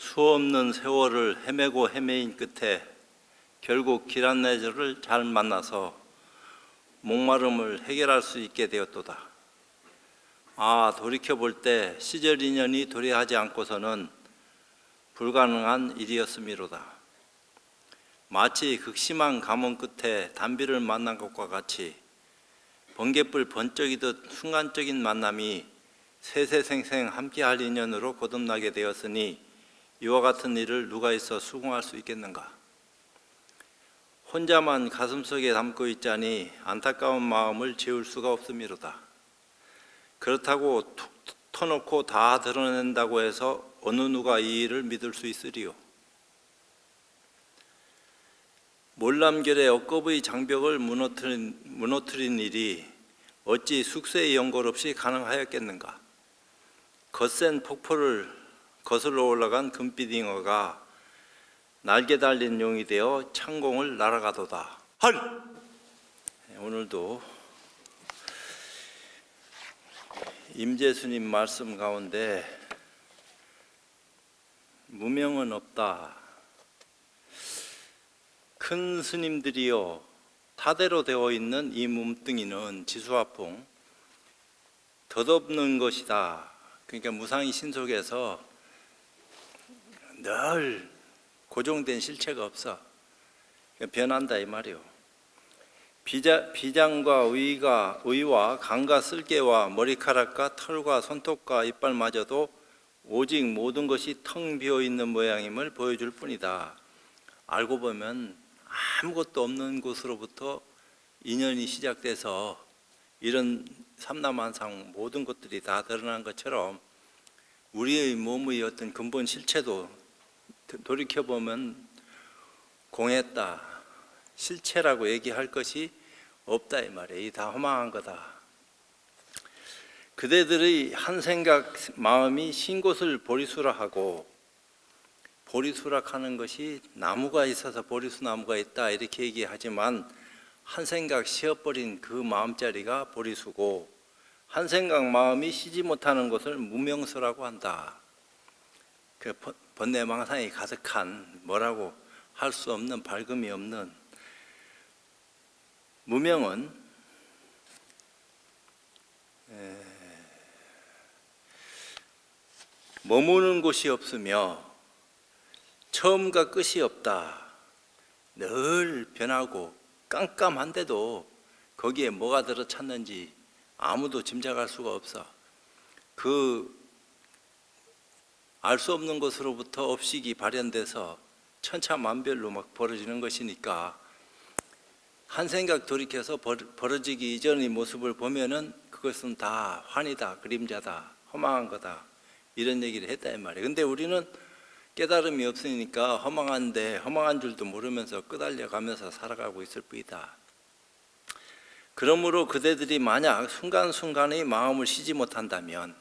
수없는 세월을 헤매고 헤매인 끝에 결국 길 안내자를 잘 만나서 목마름을 해결할 수 있게 되었도다. 돌이켜볼 때 시절 인연이 도래하지 않고서는 불가능한 일이었음이로다. 마치 극심한 가뭄 끝에 단비를 만난 것과 같이 번갯불 번쩍이듯 순간적인 만남이 세세생생 함께할 인연으로 거듭나게 되었으니 이와 같은 일을 누가 있어 수긍할 수 있겠는가? 혼자만 가슴속에 담고 있자니 안타까운 마음을 지울 수가 없음이로다. 그렇다고 툭 터놓고 다 드러낸다고 해서 어느 누가 이 일을 믿을 수 있으리요? 몰람결에 억겁의 장벽을 무너뜨린 일이 어찌 숙세의 연골 없이 가능하였겠는가? 거센 폭포를 거슬러 올라간 금빛잉어가 날개 달린 용이 되어 창공을 날아가도다. 헐! 오늘도 임재수님 말씀 가운데 무명은 없다. 큰 스님들이여 타대로 되어 있는 이 몸뚱이는 지수화풍 덧없는 것이다. 그러니까 무상의 신속에서 늘 고정된 실체가 없어. 변한다 이 말이요. 비장과 의와 간과 쓸개와 머리카락과 털과 손톱과 이빨마저도 오직 모든 것이 텅 비어있는 모양임을 보여줄 뿐이다. 알고 보면 아무것도 없는 곳으로부터 인연이 시작돼서 이런 삼라만상 모든 것들이 다 드러난 것처럼 우리의 몸의 어떤 근본 실체도 돌이켜보면 공했다. 실체라고 얘기할 것이 없다 이 말이에요. 이 다 허망한 거다. 그대들의 한 생각 마음이 신 곳을 보리수락하고, 보리수락하는 것이 나무가 있어서 보리수나무가 있다 이렇게 얘기하지만 한 생각 쉬어버린 그 마음자리가 보리수고, 한 생각 마음이 쉬지 못하는 것을 무명수라고 한다. 그 번뇌망상이 가득한 뭐라고 할 수 없는 밝음이 없는 무명은 머무는 곳이 없으며 처음과 끝이 없다. 늘 변하고 깜깜한데도 거기에 뭐가 들어찼는지 아무도 짐작할 수가 없어. 알 수 없는 것으로부터 업식이 발현돼서 천차만별로 막 벌어지는 것이니까 한 생각 돌이켜서 벌어지기 이전의 모습을 보면은 그것은 다 환이다, 그림자다, 허망한 거다 이런 얘기를 했다 이 말이에요. 근데 우리는 깨달음이 없으니까 허망한데 허망한 줄도 모르면서 끄달려가면서 살아가고 있을 뿐이다. 그러므로 그대들이 만약 순간순간의 마음을 쉬지 못한다면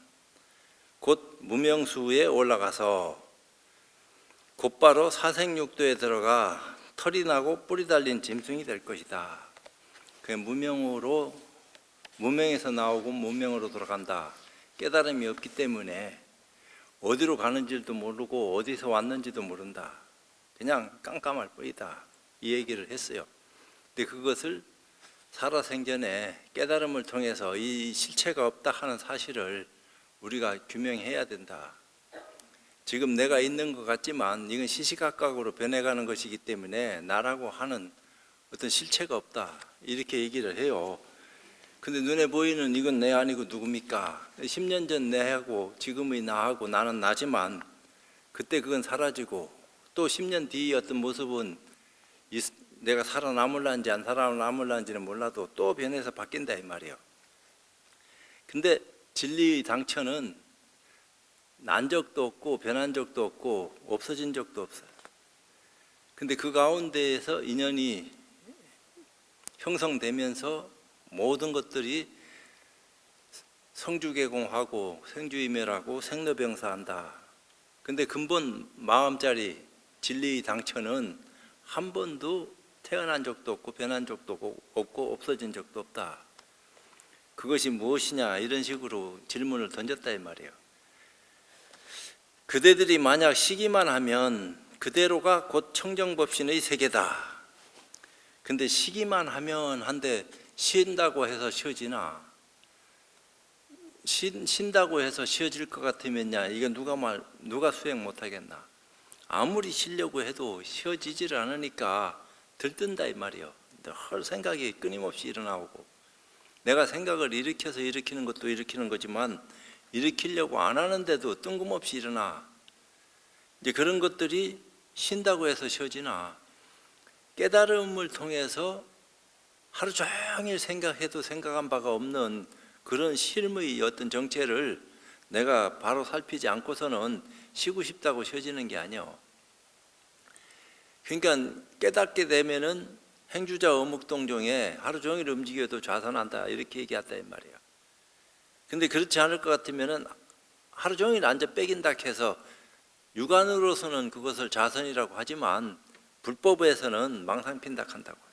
곧 무명수에 올라가서 곧바로 사생육도에 들어가 털이 나고 뿌리 달린 짐승이 될 것이다. 무명에서 나오고 무명으로 돌아간다. 깨달음이 없기 때문에 어디로 가는지도 모르고 어디서 왔는지도 모른다. 그냥 깜깜할 뿐이다. 이 얘기를 했어요. 근데 그것을 살아생전에 깨달음을 통해서 이 실체가 없다 하는 사실을 우리가 규명해야 된다. 지금 내가 있는 것 같지만 이건 시시각각으로 변해가는 것이기 때문에 나라고 하는 어떤 실체가 없다. 이렇게 얘기를 해요. 근데 눈에 보이는 이건 내 아니고 누굽니까? 10년 전 내하고 지금의 나하고 나는 나지만 그때 그건 사라지고 또 10년 뒤의 어떤 모습은 내가 살아남을란지 안 살아남을란지는 몰라도 또 변해서 바뀐다 이 말이에요. 근데 진리의 당처는 난 적도 없고 변한 적도 없고 없어진 적도 없어요. 근데 그 가운데에서 인연이 형성되면서 모든 것들이 성주개공하고 생주이멸하고 생로병사한다. 근데 근본 마음자리 진리의 당처는 한 번도 태어난 적도 없고 변한 적도 없고 없어진 적도 없다. 그것이 무엇이냐 이런 식으로 질문을 던졌다 이 말이에요. 그대들이 만약 쉬기만 하면 그대로가 곧 청정법신의 세계다. 근데 쉬기만 하면 한데 쉰다고 해서 쉬어지나? 쉰다고 해서 쉬어질 것 같으면야 이건 누가 수행 못하겠나? 아무리 쉬려고 해도 쉬어지질 않으니까 들뜬다 이 말이요. 늘 생각이 끊임없이 일어나오고, 내가 생각을 일으켜서 일으키는 것도 일으키는 거지만 일으키려고 안 하는데도 뜬금없이 일어나. 이제 그런 것들이 쉰다고 해서 쉬어지나? 깨달음을 통해서 하루 종일 생각해도 생각한 바가 없는 그런 실무의 어떤 정체를 내가 바로 살피지 않고서는 쉬고 싶다고 쉬어지는 게 아니요. 그러니까 깨닫게 되면은 행주자 어묵동정에 하루 종일 움직여도 좌선한다 이렇게 얘기했다 이 말이에요. 근데 그렇지 않을 것 같으면은 하루 종일 앉아 빼긴다 해서 육안으로서는 그것을 좌선이라고 하지만 불법에서는 망상핀다 한다고요.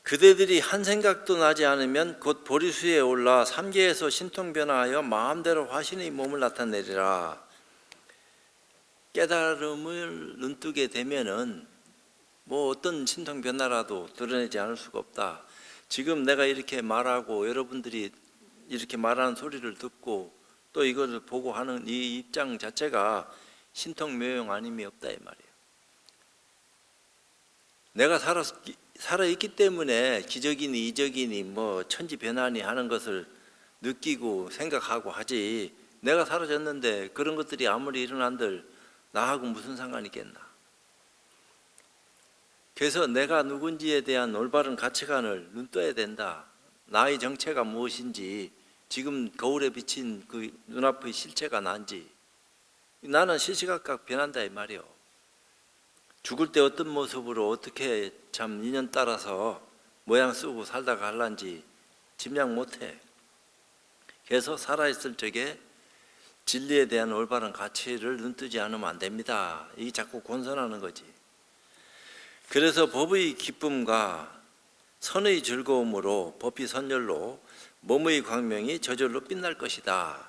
그대들이 한 생각도 나지 않으면 곧 보리수에 올라 삼계에서 신통변화하여 마음대로 화신의 몸을 나타내리라. 깨달음을 눈뜨게 되면은 뭐 어떤 신통변화라도 드러내지 않을 수가 없다. 지금 내가 이렇게 말하고 여러분들이 이렇게 말하는 소리를 듣고 또 이것을 보고 하는 이 입장 자체가 신통묘용 아님이 없다 이 말이에요. 내가 살아있기 때문에 기적이니 이적이니 뭐 천지변화니 하는 것을 느끼고 생각하고 하지, 내가 사라졌는데 그런 것들이 아무리 일어난들 나하고 무슨 상관이 있겠나. 그래서 내가 누군지에 대한 올바른 가치관을 눈떠야 된다. 나의 정체가 무엇인지, 지금 거울에 비친 그 눈앞의 실체가 난지, 나는 시시각각 변한다 이 말이요. 죽을 때 어떤 모습으로 어떻게 참 인연 따라서 모양 쓰고 살다가 할란지 짐작 못해. 그래서 살아있을 적에 진리에 대한 올바른 가치를 눈뜨지 않으면 안 됩니다. 이게 자꾸 권선하는 거지. 그래서 법의 기쁨과 선의 즐거움으로 법이 선열로 몸의 광명이 저절로 빛날 것이다.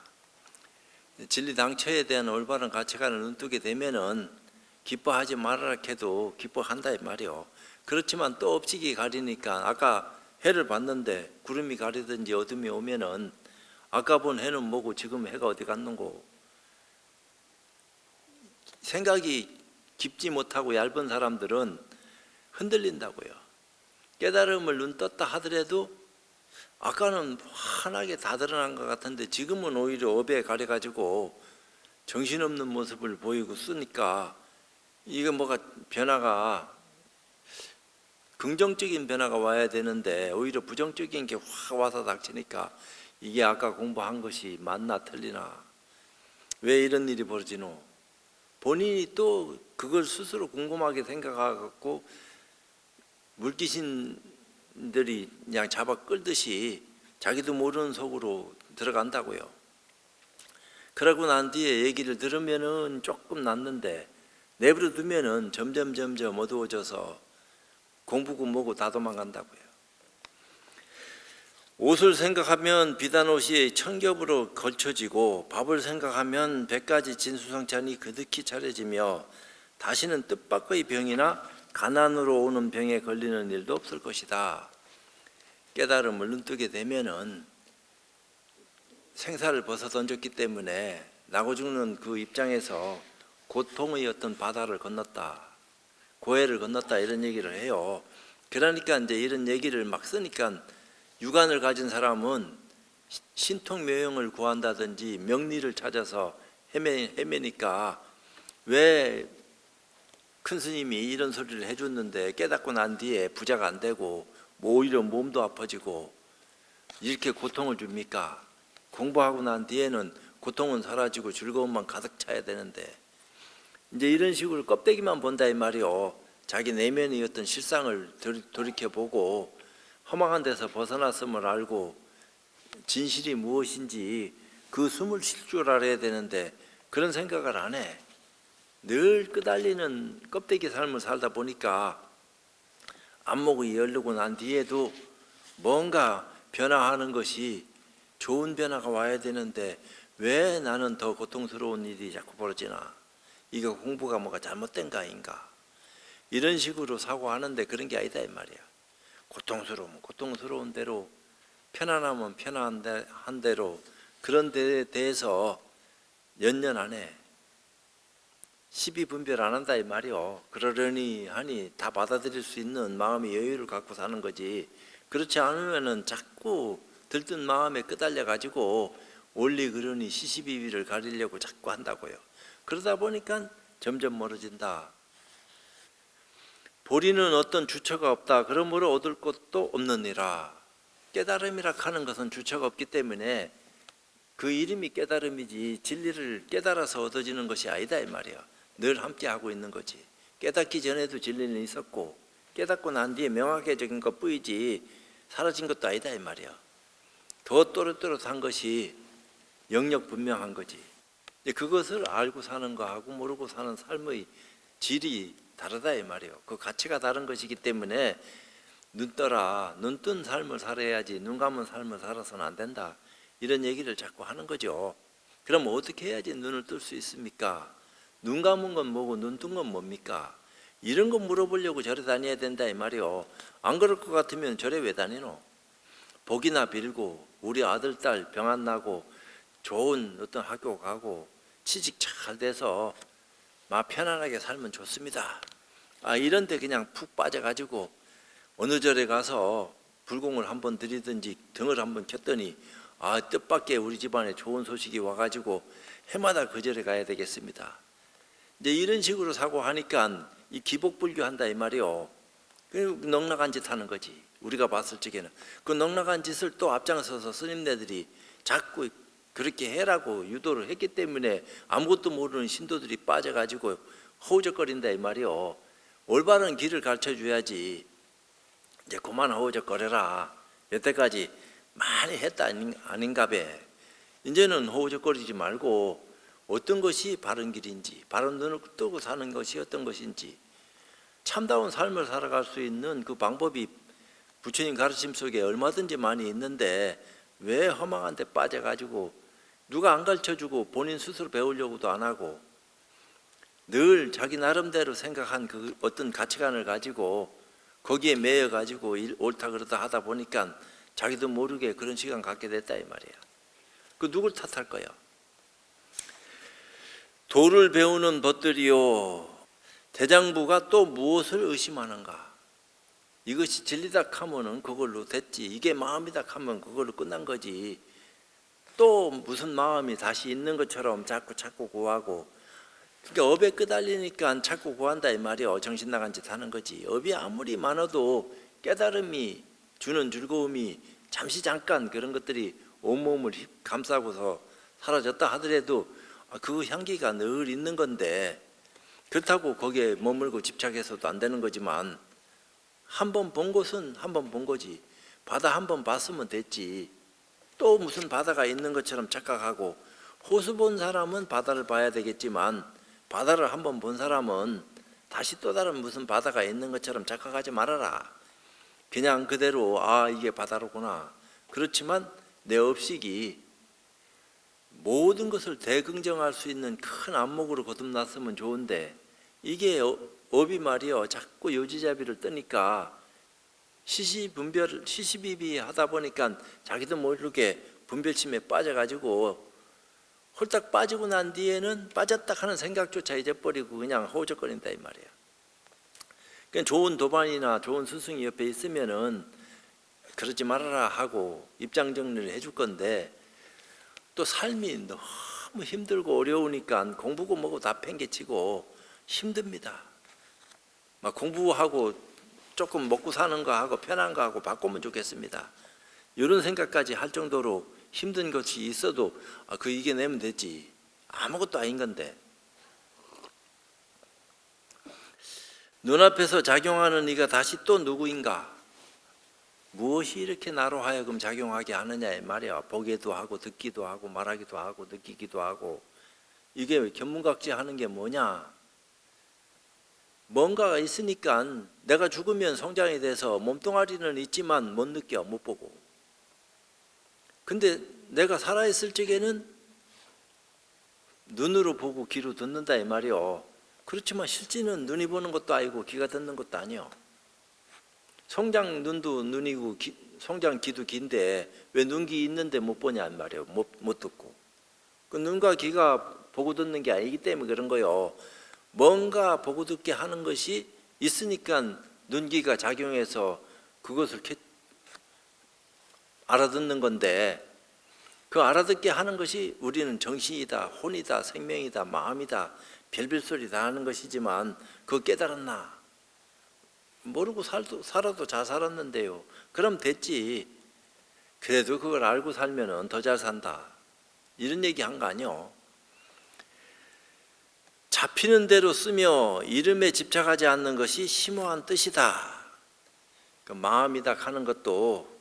진리 당처에 대한 올바른 가치관을 눈뜨게 되면은 기뻐하지 말아라 해도 기뻐한다 이 말이요. 그렇지만 또 업직이 가리니까, 아까 해를 봤는데 구름이 가리든지 어둠이 오면은 아까 본 해는 뭐고 지금 해가 어디 갔는고. 생각이 깊지 못하고 얇은 사람들은 흔들린다고요. 깨달음을 눈 떴다 하더라도 아까는 환하게 다 드러난 것 같은데 지금은 오히려 업에 가려가지고 정신없는 모습을 보이고 쓰니까 이게 뭐가 변화가, 긍정적인 변화가 와야 되는데 오히려 부정적인 게 확 와서 닥치니까 이게 아까 공부한 것이 맞나 틀리나, 왜 이런 일이 벌어지노. 본인이 또 그걸 스스로 궁금하게 생각하고 물귀신들이 그냥 잡아 끌듯이 자기도 모르는 속으로 들어간다고요. 그러고 난 뒤에 얘기를 들으면은 조금 낫는데 내버려 두면은 점점 어두워져서 공부고 뭐고 다 도망간다고요. 옷을 생각하면 비단옷이 천겹으로 걸쳐지고 밥을 생각하면 100가지 진수성찬이 그득히 차려지며 다시는 뜻밖의 병이나 가난으로 오는 병에 걸리는 일도 없을 것이다. 깨달음을 눈뜨게 되면은 생사를 벗어 던졌기 때문에 나고 죽는 그 입장에서 고통의 어떤 바다를 건넜다, 고해를 건넜다 이런 얘기를 해요. 그러니까 이제 이런 얘기를 막 쓰니까 육안을 가진 사람은 신통묘용을 구한다든지 명리를 찾아서 헤매니까 왜 큰 스님이 이런 소리를 해줬는데 깨닫고 난 뒤에 부자가 안 되고 오히려 몸도 아파지고 이렇게 고통을 줍니까? 공부하고 난 뒤에는 고통은 사라지고 즐거움만 가득 차야 되는데 이제 이런 식으로 껍데기만 본다 이 말이요. 자기 내면의 어떤 실상을 돌이켜보고 허망한 데서 벗어났음을 알고 진실이 무엇인지 그 숨을 쉴 줄 알아야 되는데 그런 생각을 안 해. 늘 끄달리는 껍데기 삶을 살다 보니까 안목이 열리고 난 뒤에도 뭔가 변화하는 것이 좋은 변화가 와야 되는데 왜 나는 더 고통스러운 일이 자꾸 벌어지나? 이거 공부가 뭐가 잘못된 거 아닌가? 이런 식으로 사고하는데 그런 게 아니다 이 말이야. 고통스러우면 고통스러운 대로, 편안하면 편안한 대로, 그런 데에 대해서 연연 안에 시비 분별 안 한다 이 말이요. 그러려니 하니 다 받아들일 수 있는 마음의 여유를 갖고 사는 거지. 그렇지 않으면은 자꾸 들뜬 마음에 끄달려 가지고 원리 그러니 시시비비를 가리려고 자꾸 한다고요. 그러다 보니까 점점 멀어진다. 보리는 어떤 주처가 없다. 그러므로 얻을 것도 없느니라. 깨달음이라 하는 것은 주처가 없기 때문에 그 이름이 깨달음이지 진리를 깨달아서 얻어지는 것이 아니다 이 말이야. 늘 함께 하고 있는 거지. 깨닫기 전에도 진리는 있었고 깨닫고 난 뒤에 명확해진 것 뿐이지 사라진 것도 아니다 이 말이야. 더 또렷또렷한 것이 영역 분명한 거지. 그것을 알고 사는 거하고 모르고 사는 삶의 질이 다르다 이 말이에요. 그 가치가 다른 것이기 때문에 눈 뜬 삶을 살아야지 눈 감은 삶을 살아서는 안 된다. 이런 얘기를 자꾸 하는 거죠. 그럼 어떻게 해야지 눈을 뜰 수 있습니까? 눈 감은 건 뭐고 눈 뜬 건 뭡니까? 이런 거 물어보려고 절에 다녀야 된다 이 말이요. 안 그럴 것 같으면 절에 왜 다니노? 복이나 빌고 우리 아들 딸 병 안 나고 좋은 어떤 학교 가고 취직 잘 돼서 막 편안하게 살면 좋습니다. 이런 데 그냥 푹 빠져가지고 어느 절에 가서 불공을 한번 드리든지 등을 한번 켰더니 뜻밖의 우리 집안에 좋은 소식이 와가지고 해마다 그 절에 가야 되겠습니다. 이제 이런 식으로 사고하니까 이 기복불교 한다 이 말이요. 그 넉넉한 짓 하는 거지. 우리가 봤을 적에는 그 넉넉한 짓을 또 앞장서서 스님네들이 자꾸 그렇게 해라고 유도를 했기 때문에 아무것도 모르는 신도들이 빠져가지고 허우적거린다 이 말이요. 올바른 길을 가르쳐줘야지. 이제 그만 허우적거려라. 여태까지 많이 했다 아닌가 봐. 이제는 허우적거리지 말고 어떤 것이 바른 길인지, 바른 눈을 뜨고 사는 것이 어떤 것인지, 참다운 삶을 살아갈 수 있는 그 방법이 부처님 가르침 속에 얼마든지 많이 있는데 왜 허망한 데 빠져가지고 누가 안 가르쳐주고 본인 스스로 배우려고도 안 하고 늘 자기 나름대로 생각한 그 어떤 가치관을 가지고 거기에 매여 가지고 옳다 그러다 하다 보니까 자기도 모르게 그런 시간 갖게 됐다 이 말이야. 그 누굴 탓할 거야? 도를 배우는 벗들이요. 대장부가 또 무엇을 의심하는가? 이것이 진리다 하면은 그걸로 됐지. 이게 마음이다 하면 그걸로 끝난 거지. 또 무슨 마음이 다시 있는 것처럼 자꾸 구하고, 그러니까 업에 끄달리니까 자꾸 구한다 이 말이야. 정신 나간 짓 하는 거지. 업이 아무리 많아도 깨달음이 주는 즐거움이 잠깐 그런 것들이 온몸을 감싸고서 사라졌다 하더라도 그 향기가 늘 있는 건데, 그렇다고 거기에 머물고 집착해서도 안 되는 거지만 한 번 본 것은 한 번 본 거지. 바다 한 번 봤으면 됐지. 또 무슨 바다가 있는 것처럼 착각하고, 호수 본 사람은 바다를 봐야 되겠지만 바다를 한 번 본 사람은 다시 또 다른 무슨 바다가 있는 것처럼 착각하지 말아라. 그냥 그대로 이게 바다로구나. 그렇지만 내 업식이 모든 것을 대긍정할 수 있는 큰 안목으로 거듭났으면 좋은데, 이게 업이 말이요 자꾸 요지자비를 뜨니까 시시비비 하다 보니까 자기도 모르게 분별심에 빠져가지고 홀딱 빠지고 난 뒤에는 빠졌다 하는 생각조차 잊어버리고 그냥 허우적거린다 이 말이야. 그러니까 좋은 도반이나 좋은 스승이 옆에 있으면은 그러지 말아라 하고 입장 정리를 해줄 건데, 또 삶이 너무 힘들고 어려우니까 공부고 뭐고 다 팽개치고 힘듭니다. 막 공부하고 조금 먹고 사는 거 하고 편한 거 하고 바꾸면 좋겠습니다. 이런 생각까지 할 정도로 힘든 것이 있어도 그 이겨내면 되지. 아무것도 아닌 건데. 눈앞에서 작용하는 이가 다시 또 누구인가? 무엇이 이렇게 나로 하여금 작용하게 하느냐의 말이야. 보기도 하고 듣기도 하고 말하기도 하고 느끼기도 하고. 이게 견문각지 하는 게 뭐냐? 뭔가가 있으니까 내가 죽으면 성장이 돼서 몸뚱아리는 있지만 못 느껴, 못 보고. 근데 내가 살아있을 적에는 눈으로 보고 귀로 듣는다 이 말이요. 그렇지만 실제는 눈이 보는 것도 아니고 귀가 듣는 것도 아니요. 성장 눈도 눈이고 성장 귀도 귀인데 왜 눈귀 있는데 못 보냐 이 말이에요. 못 듣고. 그 눈과 귀가 보고 듣는 게 아니기 때문에 그런 거요. 뭔가 보고 듣게 하는 것이 있으니까 눈귀가 작용해서 그것을 알아듣는 건데, 그 알아듣게 하는 것이 우리는 정신이다, 혼이다, 생명이다, 마음이다, 별별 소리 다 하는 것이지만 그거 깨달았나? 모르고 살아도 잘 살았는데요. 그럼 됐지. 그래도 그걸 알고 살면 더 잘 산다. 이런 얘기 한 거 아니요. 잡히는 대로 쓰며 이름에 집착하지 않는 것이 심오한 뜻이다. 그 마음이다 하는 것도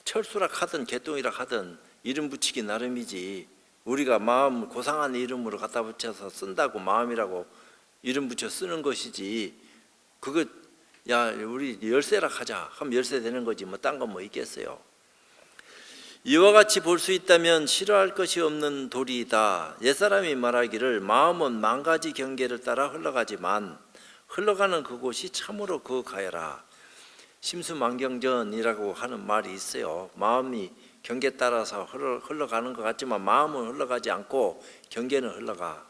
철수락 하든 개똥이락 하든 이름 붙이기 나름이지, 우리가 마음을 고상한 이름으로 갖다 붙여서 쓴다고 마음이라고 이름 붙여 쓰는 것이지, 그거 야 우리 열쇠락 하자 하면 열쇠 되는 거지 뭐 딴 건 뭐 있겠어요. 이와 같이 볼 수 있다면 싫어할 것이 없는 도리이다. 옛사람이 말하기를 마음은 만 가지 경계를 따라 흘러가지만 흘러가는 그곳이 참으로 거하여라. 심수만경전이라고 하는 말이 있어요. 마음이 경계 따라서 흘러가는 것 같지만 마음은 흘러가지 않고 경계는 흘러가.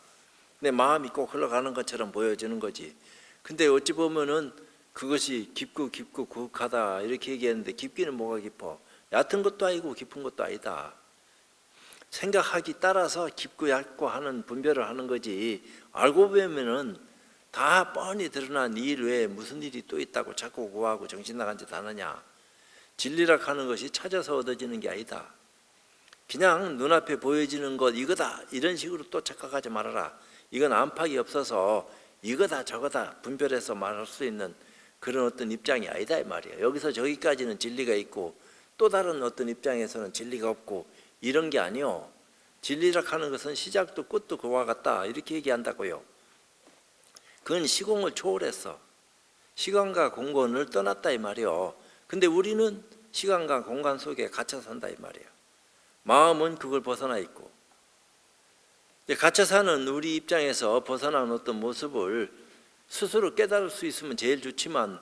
근데 마음이 꼭 흘러가는 것처럼 보여지는 거지. 근데 어찌 보면은 그것이 깊고 거하다 이렇게 얘기했는데, 깊기는 뭐가 깊어? 얕은 것도 아니고 깊은 것도 아니다. 생각하기 따라서 깊고 얕고 하는 분별을 하는 거지, 알고 보면은 다 뻔히 드러난 일 외에 무슨 일이 또 있다고 자꾸 구하고 정신 나간 짓 하느냐. 진리락 하는 것이 찾아서 얻어지는 게 아니다. 그냥 눈앞에 보여지는 것 이거다 이런 식으로 또 착각하지 말아라. 이건 안팎이 없어서 이거다 저거다 분별해서 말할 수 있는 그런 어떤 입장이 아니다 이 말이에요. 여기서 저기까지는 진리가 있고 또 다른 어떤 입장에서는 진리가 없고 이런 게 아니요. 진리락 하는 것은 시작도 끝도 그와 같다 이렇게 얘기한다고요. 그건 시공을 초월했어. 시간과 공간을 떠났다 이 말이요. 근데 우리는 시간과 공간 속에 갇혀 산다 이 말이에요. 마음은 그걸 벗어나 있고, 갇혀 사는 우리 입장에서 벗어난 어떤 모습을 스스로 깨달을 수 있으면 제일 좋지만,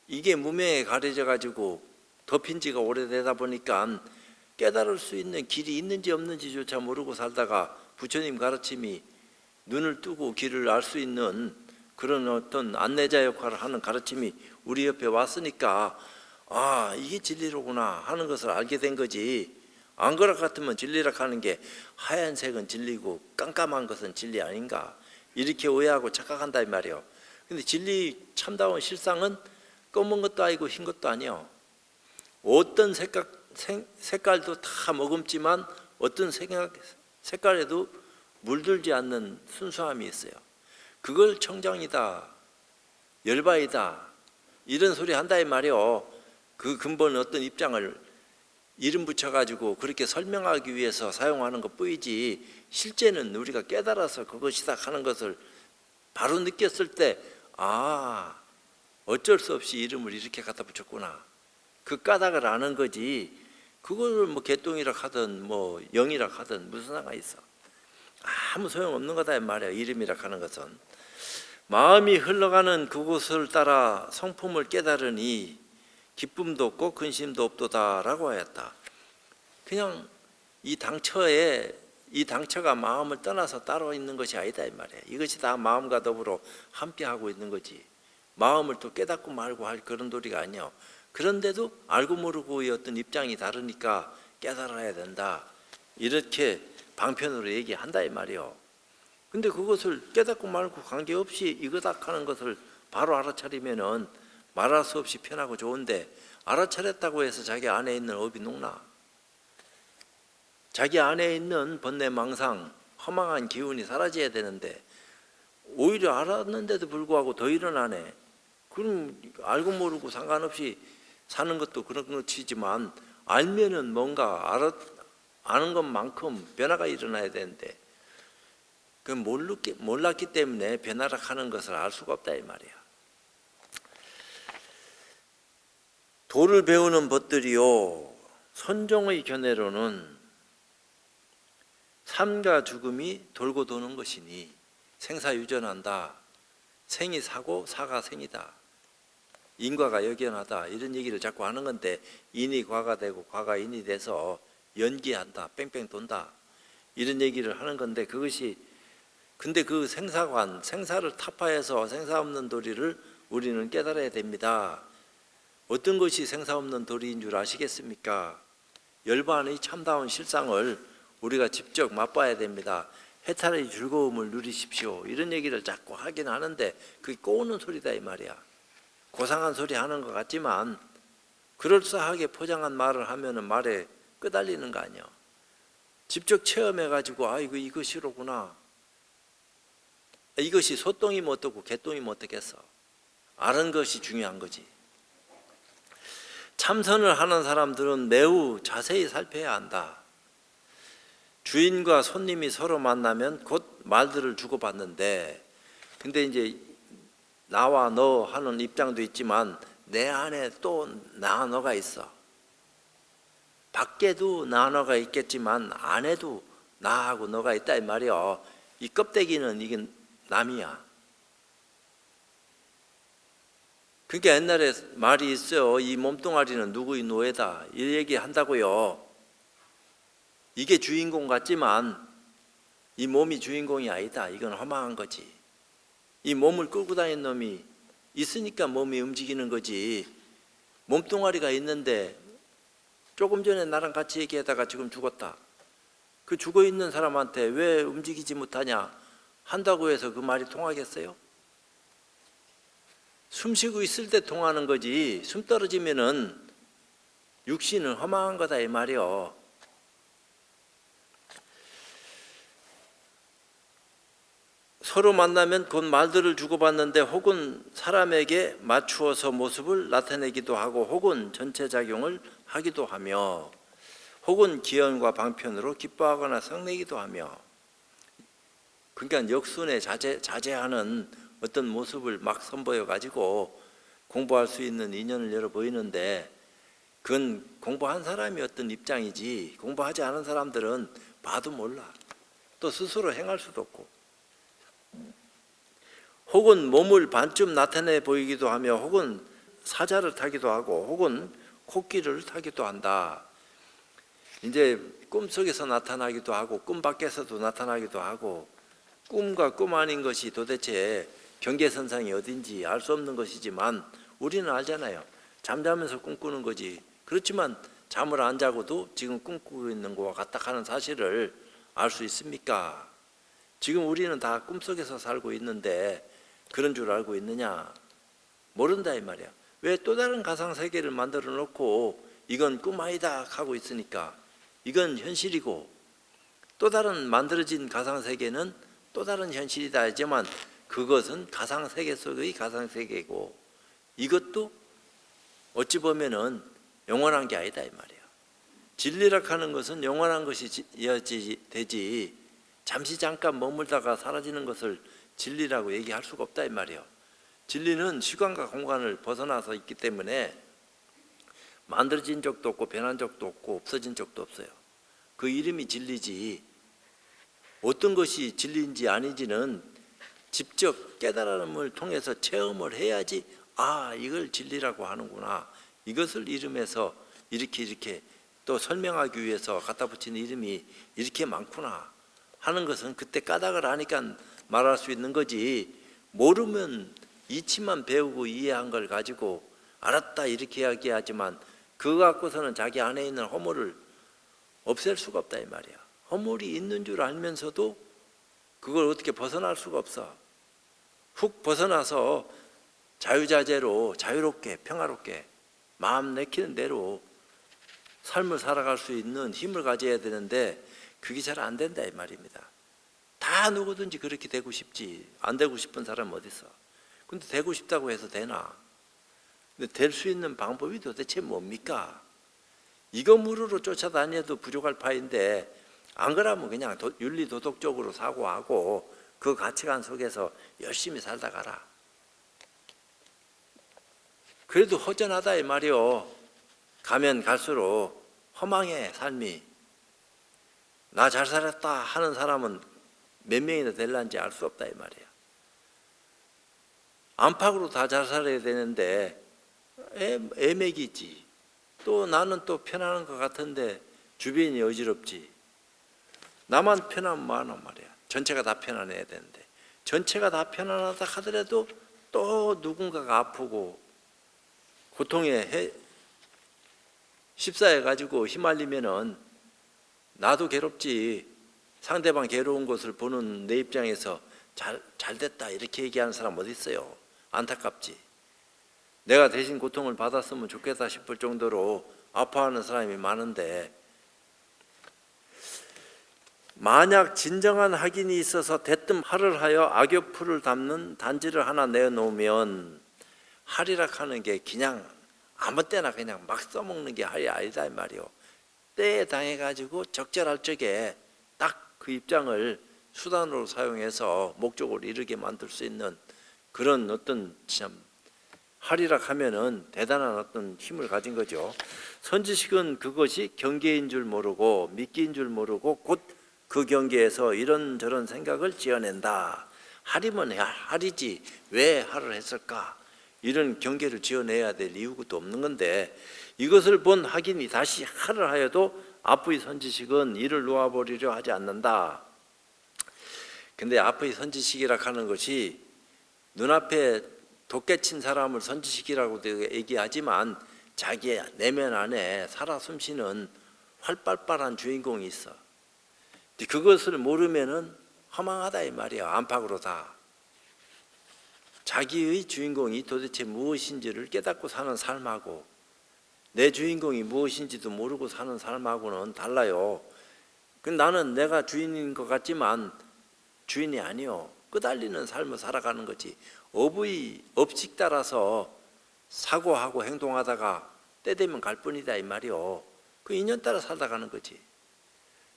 이게 무명에 가려져 가지고 덮인 지가 오래되다 보니까 깨달을 수 있는 길이 있는지 없는지조차 모르고 살다가 부처님 가르침이 눈을 뜨고 길을 알 수 있는 그런 어떤 안내자 역할을 하는 가르침이 우리 옆에 왔으니까 아 이게 진리로구나 하는 것을 알게 된 거지. 안 그럴 것 같으면 진리라 하는 게 하얀색은 진리고 깜깜한 것은 진리 아닌가 이렇게 오해하고 착각한다 이 말이에요. 근데 진리 참다운 실상은 검은 것도 아니고 흰 것도 아니에요. 어떤 색깔도 다 머금지만 어떤 색깔에도 물들지 않는 순수함이 있어요. 그걸 청정이다, 열바이다 이런 소리 한다 이 말이에요. 그 근본 어떤 입장을 이름 붙여가지고 그렇게 설명하기 위해서 사용하는 것 뿐이지, 실제는 우리가 깨달아서 그것이다 하는 것을 바로 느꼈을 때 아 어쩔 수 없이 이름을 이렇게 갖다 붙였구나, 그 까닭을 아는 거지. 그걸 뭐 개똥이라 하든 뭐 영이라 하든 무슨 상관이 있어. 아무 소용없는 거다 이 말이야. 이름이라 하는 것은 마음이 흘러가는 그곳을 따라 성품을 깨달으니 기쁨도 없고 근심도 없도다라고 하였다. 그냥 이 당처가 마음을 떠나서 따로 있는 것이 아니다 이 말이야. 이것이 다 마음과 더불어 함께 하고 있는 거지. 마음을 또 깨닫고 말고 할 그런 도리가 아니야. 그런데도 알고 모르고의 어떤 입장이 다르니까 깨달아야 된다 이렇게 방편으로 얘기한다 이 말이요. 근데 그것을 깨닫고 말고 관계없이 이거다 하는 것을 바로 알아차리면은 말할 수 없이 편하고 좋은데, 알아차렸다고 해서 자기 안에 있는 업이 녹나? 자기 안에 있는 번뇌망상 허망한 기운이 사라져야 되는데 오히려 알았는데도 불구하고 더 일어나네. 그럼 알고 모르고 상관없이 사는 것도 그런 것이지만 알면은 뭔가 아는 것만큼 변화가 일어나야 되는데 그 몰랐기 때문에 변화락하는 것을 알 수가 없다 이 말이야. 도를 배우는 법들이요 선종의 견해로는 삶과 죽음이 돌고 도는 것이니 생사유전한다. 생이 사고 사가 생이다. 인과가 역연하다. 이런 얘기를 자꾸 하는 건데 인이 과가 되고 과가 인이 돼서 연기한다. 뺑뺑 돈다. 이런 얘기를 하는 건데 그것이 근데 그 생사관, 생사를 타파해서 생사 없는 도리를 우리는 깨달아야 됩니다. 어떤 것이 생사 없는 도리인 줄 아시겠습니까? 열반의 참다운 실상을 우리가 직접 맛봐야 됩니다. 해탈의 즐거움을 누리십시오. 이런 얘기를 자꾸 하긴 하는데 그게 꼬우는 소리다 이 말이야. 고상한 소리 하는 것 같지만 그럴싸하게 포장한 말을 하면은 말에 끄달리는 거 아니야. 직접 체험해가지고 아이고 이것이로구나. 이것이 소똥이면 어떻고 개똥이면 어떻겠어. 아는 것이 중요한 거지. 참선을 하는 사람들은 매우 자세히 살펴야 한다. 주인과 손님이 서로 만나면 곧 말들을 주고받는데 근데 이제 나와 너 하는 입장도 있지만 내 안에 또 나 너가 있어. 밖에도 나 너가 있겠지만 안에도 나하고 너가 있다 이 말이야. 이 껍데기는 이게 남이야. 그러니까 옛날에 말이 있어요. 이 몸뚱아리는 누구의 노예다. 이 얘기 한다고요. 이게 주인공 같지만 이 몸이 주인공이 아니다. 이건 허망한 거지. 이 몸을 끌고 다니는 놈이 있으니까 몸이 움직이는 거지. 몸뚱아리가 있는데 조금 전에 나랑 같이 얘기하다가 지금 죽었다. 그 죽어있는 사람한테 왜 움직이지 못하냐 한다고 해서 그 말이 통하겠어요? 숨 쉬고 있을 때 통하는 거지 숨 떨어지면은 육신은 허망한 거다 이 말이요. 서로 만나면 곧 말들을 주고받는데 혹은 사람에게 맞추어서 모습을 나타내기도 하고 혹은 전체작용을 하기도 하며 혹은 기연과 방편으로 기뻐하거나 성내기도 하며 그러니까 역순에 자제하는 어떤 모습을 막 선보여 가지고 공부할 수 있는 인연을 열어 보이는데 그건 공부한 사람이 어떤 입장이지 공부하지 않은 사람들은 봐도 몰라. 또 스스로 행할 수도 없고 혹은 몸을 반쯤 나타내 보이기도 하며 혹은 사자를 타기도 하고 혹은 코끼리를 타기도 한다. 이제 꿈속에서 나타나기도 하고 꿈 밖에서도 나타나기도 하고 꿈과 꿈 아닌 것이 도대체 경계선상이 어딘지 알 수 없는 것이지만 우리는 알잖아요. 잠자면서 꿈꾸는 거지. 그렇지만 잠을 안 자고도 지금 꿈꾸고 있는 것과 같다 하는 사실을 알 수 있습니까? 지금 우리는 다 꿈속에서 살고 있는데 그런 줄 알고 있느냐? 모른다 이 말이야. 왜 또 다른 가상세계를 만들어 놓고 이건 꿈 아니다 하고 있으니까 이건 현실이고 또 다른 만들어진 가상세계는 또 다른 현실이다 하지만 그것은 가상세계 속의 가상세계고 이것도 어찌 보면은 영원한 게 아니다 이 말이야. 진리라 하는 것은 영원한 것이 되지 잠시 잠깐 머물다가 사라지는 것을 진리라고 얘기할 수가 없다 이 말이야. 진리는 시간과 공간을 벗어나서 있기 때문에 만들어진 적도 없고 변한 적도 없고 없어진 적도 없어요. 그 이름이 진리지 어떤 것이 진리인지 아닌지는 직접 깨달음을 통해서 체험을 해야지 아 이걸 진리라고 하는구나. 이것을 이름해서 이렇게 또 설명하기 위해서 갖다 붙이는 이름이 이렇게 많구나 하는 것은 그때 까닭을 아니까 말할 수 있는 거지 모르면 이치만 배우고 이해한 걸 가지고 알았다 이렇게 이야기하지만 그거 갖고서는 자기 안에 있는 허물을 없앨 수가 없다 이 말이야. 허물이 있는 줄 알면서도 그걸 어떻게 벗어날 수가 없어. 훅 벗어나서 자유자재로 자유롭게 평화롭게 마음 내키는 대로 삶을 살아갈 수 있는 힘을 가져야 되는데 그게 잘 안 된다 이 말입니다. 다 누구든지 그렇게 되고 싶지 안 되고 싶은 사람은 어디 있어. 근데 되고 싶다고 해서 되나? 근데 될 수 있는 방법이 도대체 뭡니까? 이거 무르로 쫓아다녀도 부족할 파인데 안 그러면 그냥 윤리 도덕적으로 사고하고 그 가치관 속에서 열심히 살다 가라. 그래도 허전하다 이 말이요. 가면 갈수록 허망해 삶이. 나 잘 살았다 하는 사람은 몇 명이나 될란지 알 수 없다 이 말이야. 안팎으로 다 잘 살아야 되는데 애매기지. 또 나는 또 편안한 것 같은데 주변이 어지럽지. 나만 편하면 뭐하란 말이야. 전체가 다 편안해야 되는데 전체가 다 편안하다 하더라도 또 누군가가 아프고 고통에 휩싸여가지고 휘말리면은 나도 괴롭지. 상대방 괴로운 것을 보는 내 입장에서 잘 됐다 이렇게 얘기하는 사람 어디 있어요? 안타깝지. 내가 대신 고통을 받았으면 좋겠다 싶을 정도로 아파하는 사람이 많은데, 만약 진정한 학인이 있어서 대뜸 할을 하여 악교풀을 담는 단지를 하나 내놓으면 할이락하는 게 그냥 아무 때나 그냥 막 써먹는 게 할이 아니다 이 말이요. 때에 당해가지고 적절할 적에 딱 그 입장을 수단으로 사용해서 목적을 이루게 만들 수 있는 그런 어떤 참 할이락하면은 대단한 어떤 힘을 가진 거죠. 선지식은 그것이 경계인 줄 모르고 미끼인 줄 모르고 곧 그 경계에서 이런저런 생각을 지어낸다. 할이면 할이지 왜 할을 했을까? 이런 경계를 지어내야 될 이유가 또 없는 건데, 이것을 본 학인이 다시 할을 하여도 앞의 선지식은 이를 놓아버리려 하지 않는다. 근데 앞의 선지식이라 하는 것이 눈앞에 돋개친 사람을 선지식이라고 얘기하지만 자기의 내면 안에 살아 숨쉬는 활발한 주인공이 있어. 그것을 모르면은 허망하다 이 말이야. 안팎으로 다. 자기의 주인공이 도대체 무엇인지를 깨닫고 사는 삶하고 내 주인공이 무엇인지도 모르고 사는 삶하고는 달라요. 나는 내가 주인인 것 같지만 주인이 아니요. 끄달리는 삶을 살아가는 거지. 업식 따라서 사고하고 행동하다가 때 되면 갈 뿐이다 이 말이요. 그 인연 따라 살다 가는 거지.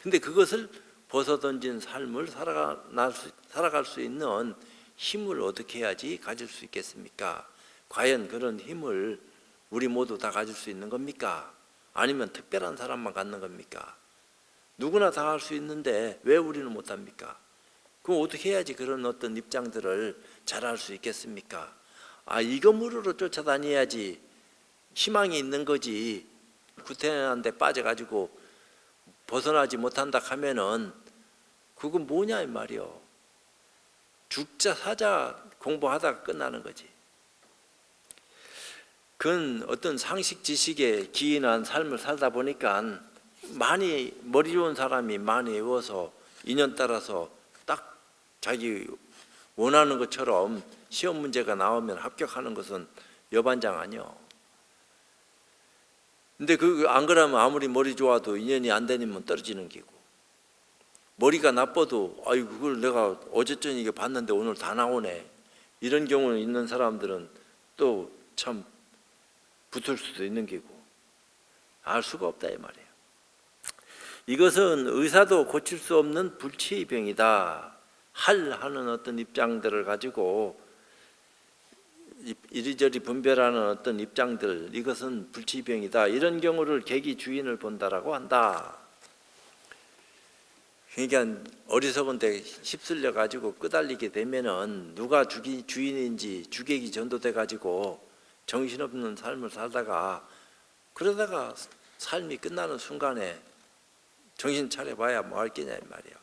근데 그것을 벗어던진 삶을 살아갈 수 있는 힘을 어떻게 해야지 가질 수 있겠습니까? 과연 그런 힘을 우리 모두 다 가질 수 있는 겁니까? 아니면 특별한 사람만 갖는 겁니까? 누구나 다 할 수 있는데 왜 우리는 못합니까? 그럼 어떻게 해야지 그런 어떤 입장들을 잘 할 수 있겠습니까? 이거물으로 쫓아다녀야지 희망이 있는 거지. 구태한 데 빠져가지고 벗어나지 못한다 하면은 그건 뭐냐 이 말이요. 죽자 사자 공부하다가 끝나는 거지. 그건 어떤 상식 지식에 기인한 삶을 살다 보니까 많이 머리 좋은 사람이 많이 외워서 인연 따라서 딱 자기 원하는 것처럼 시험 문제가 나오면 합격하는 것은 여반장 아니요. 근데 안 그러면 아무리 머리 좋아도 인연이 안 되면 떨어지는 기고, 머리가 나빠도 그걸 내가 어제 저녁에 봤는데 오늘 다 나오네, 이런 경우는 있는 사람들은 또 참 붙을 수도 있는 기고 알 수가 없다 이 말이에요. 이것은 의사도 고칠 수 없는 불치의 병이다. 하는 어떤 입장들을 가지고 이리저리 분별하는 어떤 입장들, 이것은 불치의 병이다. 이런 경우를 계기 주인을 본다라고 한다. 그러니까 어리석은 데 휩쓸려 가지고 끄달리게 되면은 누가 주인인지 주객이 전도돼 가지고 정신없는 삶을 살다가 그러다가 삶이 끝나는 순간에 정신 차려봐야 뭐 할 게냐 이 말이야.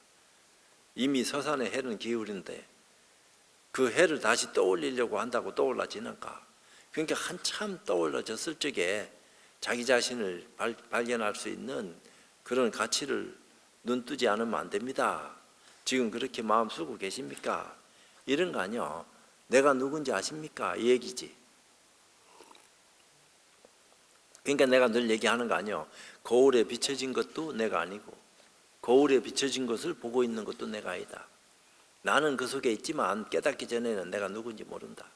이미 서산의 해는 기울인데 그 해를 다시 떠올리려고 한다고 떠올라지는가? 그러니까 한참 떠올라졌을 적에 자기 자신을 발견할 수 있는 그런 가치를 눈뜨지 않으면 안 됩니다. 지금 그렇게 마음 쓰고 계십니까? 이런 거 아니요. 내가 누군지 아십니까? 이 얘기지. 그러니까 내가 늘 얘기하는 거 아니요. 거울에 비춰진 것도 내가 아니고 거울에 비춰진 것을 보고 있는 것도 내가 아니다. 나는 그 속에 있지만 깨닫기 전에는 내가 누군지 모른다.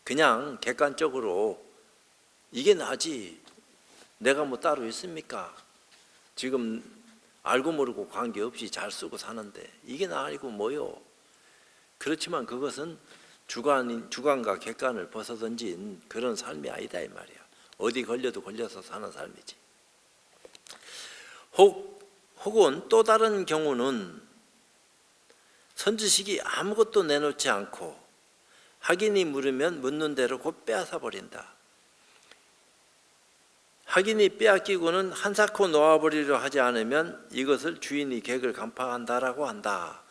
그냥 객관적으로 이게 나지 내가 뭐 따로 있습니까? 지금 알고 모르고 관계없이 잘 쓰고 사는데 이게 나 아니고 뭐요? 그렇지만 그것은 주관과 객관을 벗어던진 그런 삶이 아니다 이 말이야. 어디 걸려도 걸려서 사는 삶이지. 혹 혹은 또 다른 경우는 선지식이 아무것도 내놓지 않고 학인이 물으면 묻는 대로 곧 빼앗아 버린다. 학인이 빼앗기고는 한사코 놓아버리려 하지 않으면 이것을 주인이 객을 간파한다라고 한다.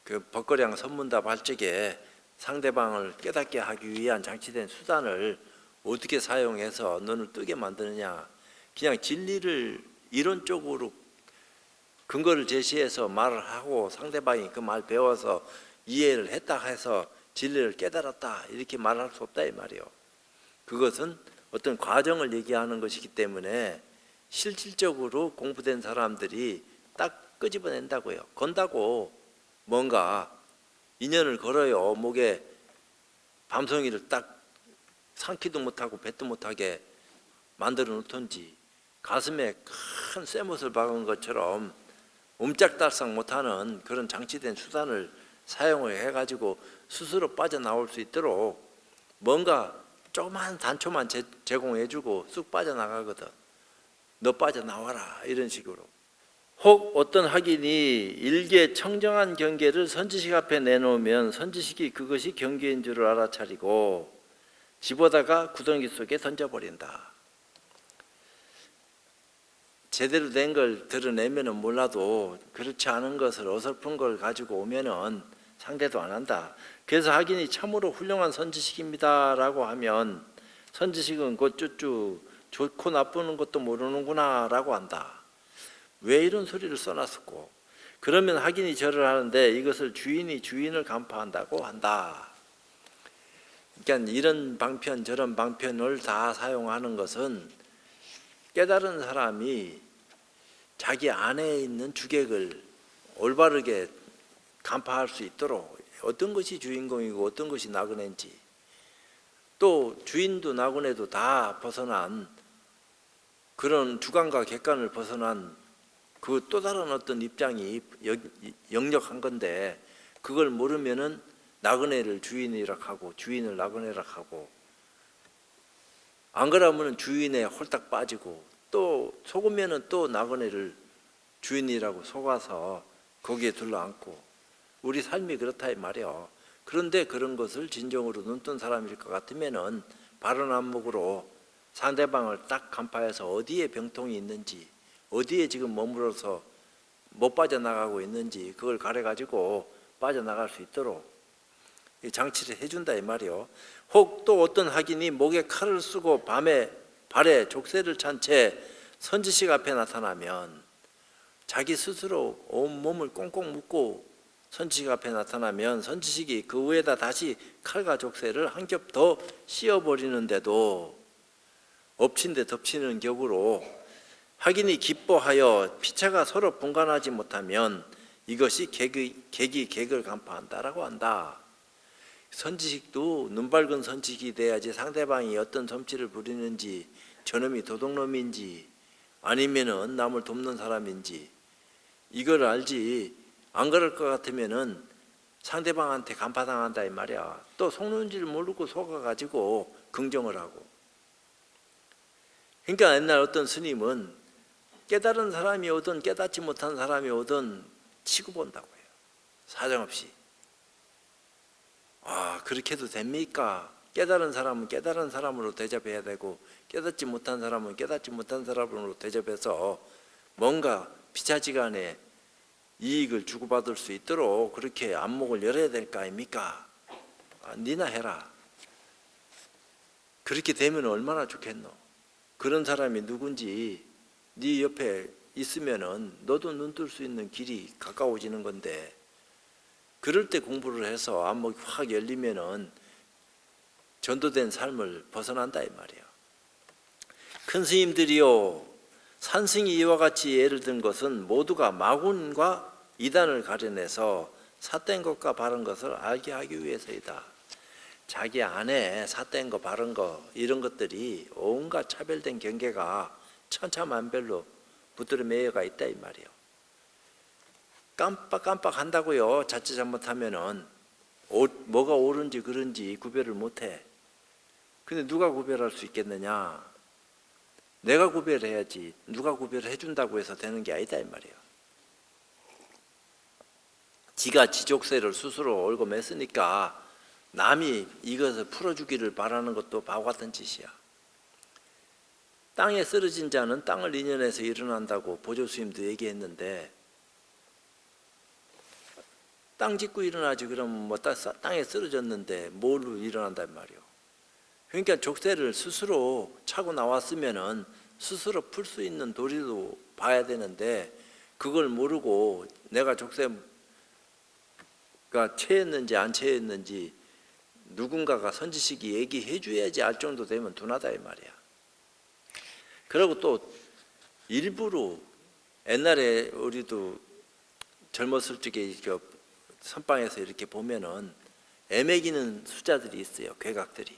그 법거량 선문답 할 적에 상대방을 깨닫게 하기 위한 장치된 수단을 어떻게 사용해서 눈을 뜨게 만드느냐. 그냥 진리를 이론적으로 근거를 제시해서 말을 하고 상대방이 그 말 배워서 이해를 했다 해서 진리를 깨달았다 이렇게 말할 수 없다 이 말이요. 그것은 어떤 과정을 얘기하는 것이기 때문에 실질적으로 공부된 사람들이 딱 끄집어낸다고요. 건다고 뭔가 인연을 걸어요. 목에 밤송이를 딱 삼키도 못하고 뱉도 못하게 만들어 놓던지 가슴에 큰 쇠못을 박은 것처럼 옴짝달싹 못하는 그런 장치된 수단을 사용을 해가지고 스스로 빠져나올 수 있도록 뭔가 조그만 단초만 제공해주고 쑥 빠져나가거든. 너 빠져나와라 이런 식으로. 혹 어떤 학인이 일개 청정한 경계를 선지식 앞에 내놓으면 선지식이 그것이 경계인 줄을 알아차리고 집어다가 구덩이 속에 던져버린다. 제대로 된 걸 드러내면은 몰라도 그렇지 않은 것을 어설픈 걸 가지고 오면은 상대도 안 한다. 그래서 학인이 참으로 훌륭한 선지식입니다라고 하면 선지식은 곧 쭈쭈 좋고 나쁘는 것도 모르는구나라고 한다. 왜 이런 소리를 써놨었고? 그러면 학인이 절을 하는데 이것을 주인이 주인을 간파한다고 한다. 그러니까 이런 방편 저런 방편을 다 사용하는 것은 깨달은 사람이 자기 안에 있는 주객을 올바르게 간파할 수 있도록 어떤 것이 주인공이고 어떤 것이 나그네인지 또 주인도 나그네도 다 벗어난 그런 주관과 객관을 벗어난 그 또 다른 어떤 입장이 역력한 건데 그걸 모르면은 나그네를 주인이라 하고 주인을 나그네라 하고 안 그러면 주인에 홀딱 빠지고 또 속으면은 또 나그네를 주인이라고 속아서 거기에 둘러앉고 우리 삶이 그렇다 이 말이야. 그런데 그런 것을 진정으로 눈뜬 사람일 것 같으면은 바른 안목으로 상대방을 딱 간파해서 어디에 병통이 있는지 어디에 지금 머물러서 못 빠져나가고 있는지 그걸 가려가지고 빠져나갈 수 있도록 장치를 해준다 이 말이요. 혹 또 어떤 학인이 목에 칼을 쓰고 밤에 발에 족쇄를 찬 채 선지식 앞에 나타나면 자기 스스로 온몸을 꽁꽁 묶고 선지식 앞에 나타나면 선지식이 그 위에다 다시 칼과 족쇄를 한 겹 더 씌워버리는데도 엎친 데 덮치는 격으로 학인이 기뻐하여 피차가 서로 분간하지 못하면 이것이 객이 객을 간파한다라고 한다. 선지식도 눈 밝은 선지식이 돼야지 상대방이 어떤 솜씨를 부리는지 저놈이 도둑놈인지 아니면은 남을 돕는 사람인지 이걸 알지 안 그럴 것 같으면은 상대방한테 간파당한다 이 말이야. 또 속는지를 모르고 속아가지고 긍정을 하고. 그러니까 옛날 어떤 스님은 깨달은 사람이 오든 깨닫지 못한 사람이 오든 치고 본다고 해요. 사정없이. 아, 그렇게 해도 됩니까? 깨달은 사람은 깨달은 사람으로 대접해야 되고 깨닫지 못한 사람은 깨닫지 못한 사람으로 대접해서 뭔가 피차지간에 이익을 주고받을 수 있도록 그렇게 안목을 열어야 될 거 아닙니까? 아, 니나 해라. 그렇게 되면 얼마나 좋겠노? 그런 사람이 누군지 네 옆에 있으면은 너도 눈 뜰 수 있는 길이 가까워지는 건데 그럴 때 공부를 해서 안목이 확 열리면은 전도된 삶을 벗어난다 이 말이야. 큰 스님들이요 산승이 이와 같이 예를 든 것은 모두가 마군과 이단을 가려내서 삿된 것과 바른 것을 알게 하기 위해서이다. 자기 안에 삿된 거 바른 거 이런 것들이 온갖 차별된 경계가 천차만별로 붙들어 매여가 있다 이 말이에요. 깜빡깜빡 한다고요. 자칫 잘못하면은 뭐가 옳은지 그른지 구별을 못해. 근데 누가 구별할 수 있겠느냐? 내가 구별해야지. 누가 구별해 준다고 해서 되는 게 아니다 이 말이에요. 지가 지족세를 스스로 올금했으니까 남이 이것을 풀어주기를 바라는 것도 바보 같은 짓이야. 땅에 쓰러진 자는 땅을 인연해서 일어난다고 보조스님도 얘기했는데, 땅 짚고 일어나지 그러면 뭐 땅에 쓰러졌는데 뭘로 일어난단 말이오. 그러니까 족쇄를 스스로 차고 나왔으면은 스스로 풀 수 있는 도리도 봐야 되는데, 그걸 모르고 내가 족쇄가 채였는지 안 채였는지 누군가가 선지식이 얘기해 줘야지 알 정도 되면 둔하다 이 말이야. 그리고 또 일부러 옛날에 우리도 젊었을 적에 선방에서 이렇게 보면은 애매기는 수자들이 있어요. 괴각들이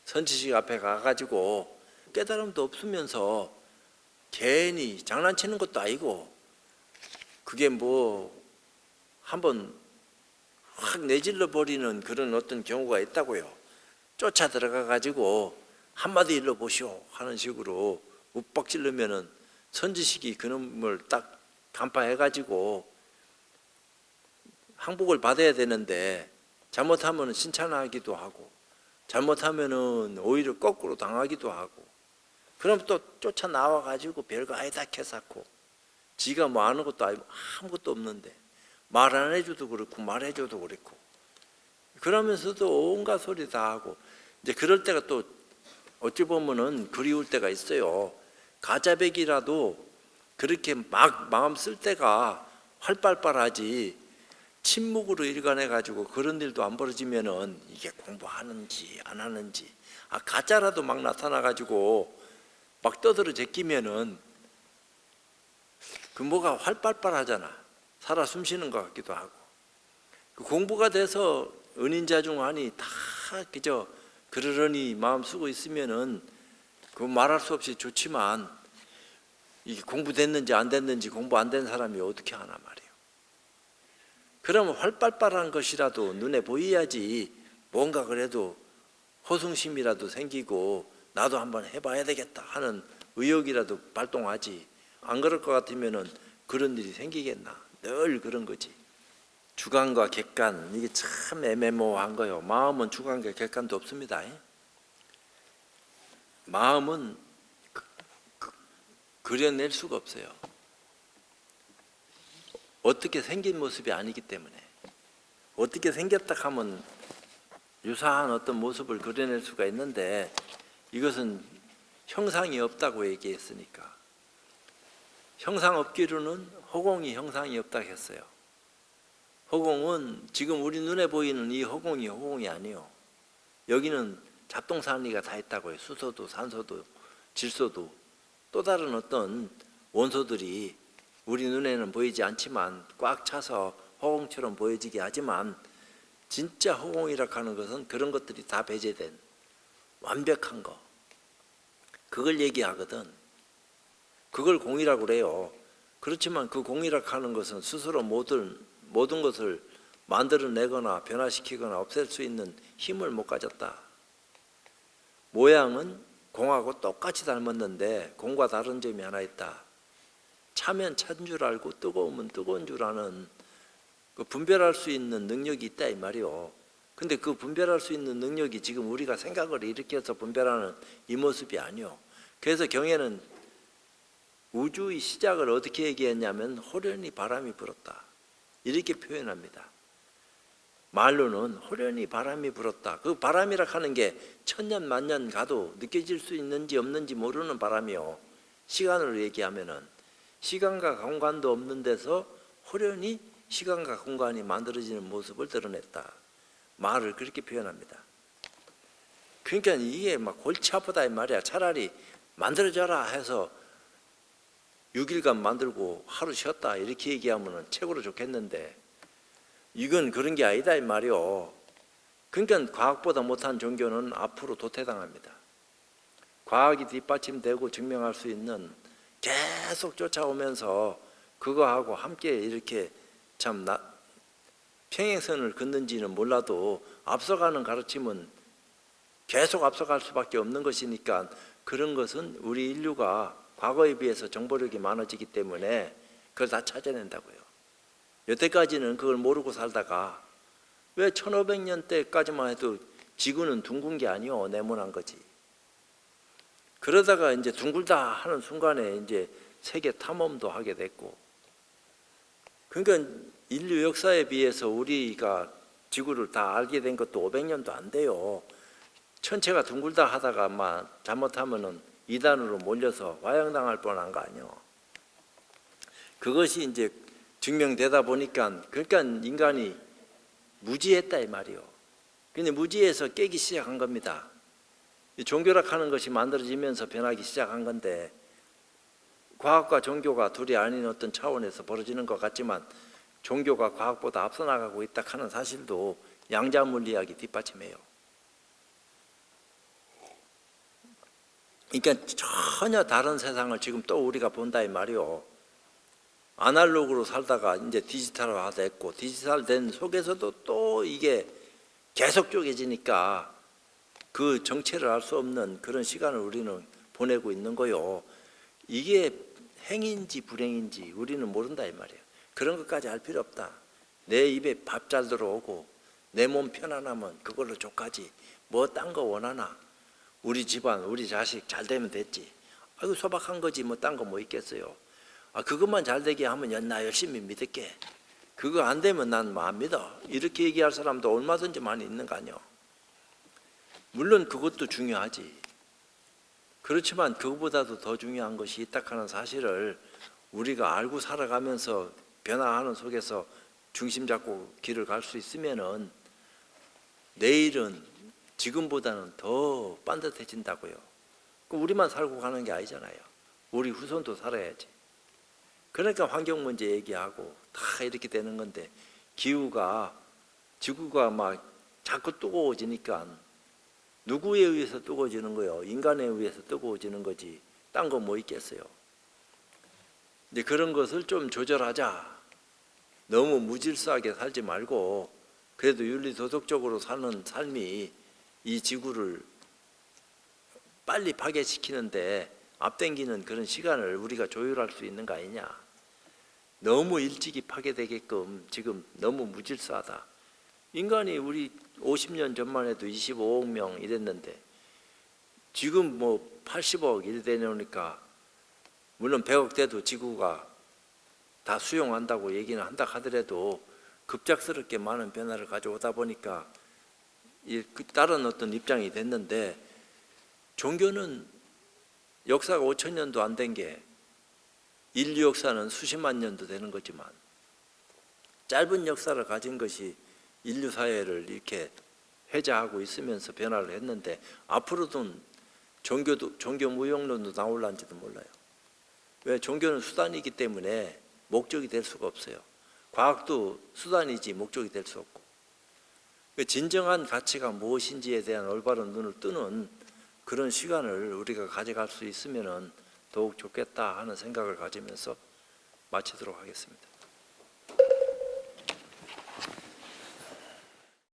선지식 앞에 가가지고 깨달음도 없으면서 괜히 장난치는 것도 아니고, 그게 뭐 한번 확 내질러 버리는 그런 어떤 경우가 있다고요. 쫓아 들어가 가지고 한마디 일러 보시오 하는 식으로 윽박 찔르면은 선지식이 그놈을 딱 간파해 가지고 항복을 받아야 되는데, 잘못하면 신찬하기도 하고 잘못하면은 오히려 거꾸로 당하기도 하고, 그럼 또 쫓아 나와 가지고 별거 아니다 캐쌓고, 지가 뭐 아는 것도 아니고 아무것도 없는데 말 안 해줘도 그렇고 말해줘도 그렇고, 그러면서도 온갖 소리 다 하고. 이제 그럴 때가 또 어찌 보면은 그리울 때가 있어요. 가자백이라도 그렇게 막 마음 쓸 때가 활발하지, 침묵으로 일관해 가지고 그런 일도 안 벌어지면은 이게 공부하는지 안 하는지, 가짜라도 막 나타나 가지고 막 떠들어 제끼면은 그 뭐가 활발하잖아. 살아 숨쉬는 것 같기도 하고. 그 공부가 돼서 은인자중하니 다 그저 그러려니 마음 쓰고 있으면은 그 말할 수 없이 좋지만, 이게 공부됐는지 안 됐는지 공부 안 된 사람이 어떻게 하나 말이에요. 그러면 활발한 것이라도 눈에 보여야지 뭔가 그래도 호승심이라도 생기고 나도 한번 해봐야 되겠다 하는 의욕이라도 발동하지. 안 그럴 것 같으면은 그런 일이 생기겠나. 늘 그런 거지. 주관과 객관, 이게 참 애매모호한 거예요. 마음은 주관과 객관도 없습니다. 마음은 그려낼 수가 없어요. 어떻게 생긴 모습이 아니기 때문에. 어떻게 생겼다 하면 유사한 어떤 모습을 그려낼 수가 있는데, 이것은 형상이 없다고 얘기했으니까. 형상 없기로는 허공이 형상이 없다 했어요. 허공은 지금 우리 눈에 보이는 이 허공이 아니요. 여기는 잡동사니가 다 있다고요. 수소도 산소도 질소도 또 다른 어떤 원소들이 우리 눈에는 보이지 않지만 꽉 차서 허공처럼 보여지게 하지만, 진짜 허공이라 하는 것은 그런 것들이 다 배제된 완벽한 거, 그걸 얘기하거든. 그걸 공이라고 그래요. 그렇지만 그 공이라고 하는 것은 스스로 모든 것을 만들어내거나 변화시키거나 없앨 수 있는 힘을 못 가졌다. 모양은 공하고 똑같이 닮았는데 공과 다른 점이 하나 있다. 차면 찬 줄 알고 뜨거우면 뜨거운 줄 아는 그 분별할 수 있는 능력이 있다 이 말이요. 근데 그 분별할 수 있는 능력이 지금 우리가 생각을 일으켜서 분별하는 이 모습이 아니요. 그래서 경에는 우주의 시작을 어떻게 얘기했냐면 호련히 바람이 불었다 이렇게 표현합니다. 말로는 호련히 바람이 불었다. 그 바람이라 하는 게 천년 만년 가도 느껴질 수 있는지 없는지 모르는 바람이요. 시간으로 얘기하면은 시간과 공간도 없는 데서 호련히 시간과 공간이 만들어지는 모습을 드러냈다. 말을 그렇게 표현합니다. 그러니까 이게 막 골치 아프다 이 말이야. 차라리 만들어져라 해서 6일간 만들고 하루 쉬었다 이렇게 얘기하면 최고로 좋겠는데, 이건 그런 게 아니다 이 말이요. 그러니까 과학보다 못한 종교는 앞으로 도태당합니다. 과학이 뒷받침되고 증명할 수 있는 계속 쫓아오면서 그거하고 함께 이렇게 참 평행선을 긋는지는 몰라도 앞서가는 가르침은 계속 앞서갈 수밖에 없는 것이니까, 그런 것은 우리 인류가 과거에 비해서 정보력이 많아지기 때문에 그걸 다 찾아낸다고요. 여태까지는 그걸 모르고 살다가 왜 1500년 때까지만 해도 지구는 둥근 게 아니요, 네모난 거지. 그러다가 이제 둥글다 하는 순간에 이제 세계 탐험도 하게 됐고, 그러니까 인류 역사에 비해서 우리가 지구를 다 알게 된 것도 500년도 안 돼요. 천체가 둥글다 하다가 막 잘못하면은 이단으로 몰려서 와양당할 뻔한 거 아니요. 그것이 이제 증명되다 보니까, 그러니까 인간이 무지했다 이 말이요. 근데 무지해서 깨기 시작한 겁니다. 종교락하는 것이 만들어지면서 변하기 시작한 건데, 과학과 종교가 둘이 아닌 어떤 차원에서 벌어지는 것 같지만 종교가 과학보다 앞서 나가고 있다 하는 사실도 양자물리학이 뒷받침해요. 그러니까 전혀 다른 세상을 지금 또 우리가 본다 이 말이요. 아날로그로 살다가 이제 디지털화 됐고, 디지털된 속에서도 또 이게 계속 쪼개지니까 그 정체를 알 수 없는 그런 시간을 우리는 보내고 있는 거요. 이게 행인지 불행인지 우리는 모른다 이 말이에요. 그런 것까지 알 필요 없다. 내 입에 밥 잘 들어오고 내 몸 편안하면 그걸로 족하지. 뭐 딴 거 원하나? 우리 집안, 우리 자식 잘 되면 됐지. 아이고 소박한 거지 뭐 딴 거 뭐 있겠어요. 그것만 잘 되게 하면 나 열심히 믿을게. 그거 안 되면 난 뭐 안 믿어. 이렇게 얘기할 사람도 얼마든지 많이 있는 거 아니요. 물론 그것도 중요하지. 그렇지만 그것보다도 더 중요한 것이 있다 하는 사실을 우리가 알고 살아가면서 변화하는 속에서 중심 잡고 길을 갈 수 있으면은 내일은 지금보다는 더 반듯해진다고요. 우리만 살고 가는 게 아니잖아요. 우리 후손도 살아야지. 그러니까 환경 문제 얘기하고 다 이렇게 되는 건데, 기후가 지구가 막 자꾸 뜨거워지니까 누구에 의해서 뜨거워지는 거예요? 인간에 의해서 뜨거워지는 거지. 딴 거 뭐 있겠어요? 이제 그런 것을 좀 조절하자. 너무 무질서하게 살지 말고 그래도 윤리도덕적으로 사는 삶이 이 지구를 빨리 파괴시키는데 앞당기는 그런 시간을 우리가 조율할 수 있는 거 아니냐. 너무 일찍이 파괴되게끔 지금 너무 무질서하다. 인간이 우리 50년 전만 해도 25억 명 이랬는데 지금 뭐 80억 이래 되니까, 물론 100억 돼도 지구가 다 수용한다고 얘기는 한다 하더라도 급작스럽게 많은 변화를 가져오다 보니까 다른 어떤 입장이 됐는데, 종교는 역사가 5,000년도 안 된 게 인류 역사는 수십만 년도 되는 거지만 짧은 역사를 가진 것이 인류 사회를 이렇게 회자하고 있으면서 변화를 했는데, 앞으로는 종교 무용론도 나올란지도 몰라요. 왜? 종교는 수단이기 때문에 목적이 될 수가 없어요. 과학도 수단이지 목적이 될 수 없고, 진정한 가치가 무엇인지에 대한 올바른 눈을 뜨는 그런 시간을 우리가 가져갈 수 있으면 더욱 좋겠다 하는 생각을 가지면서 마치도록 하겠습니다.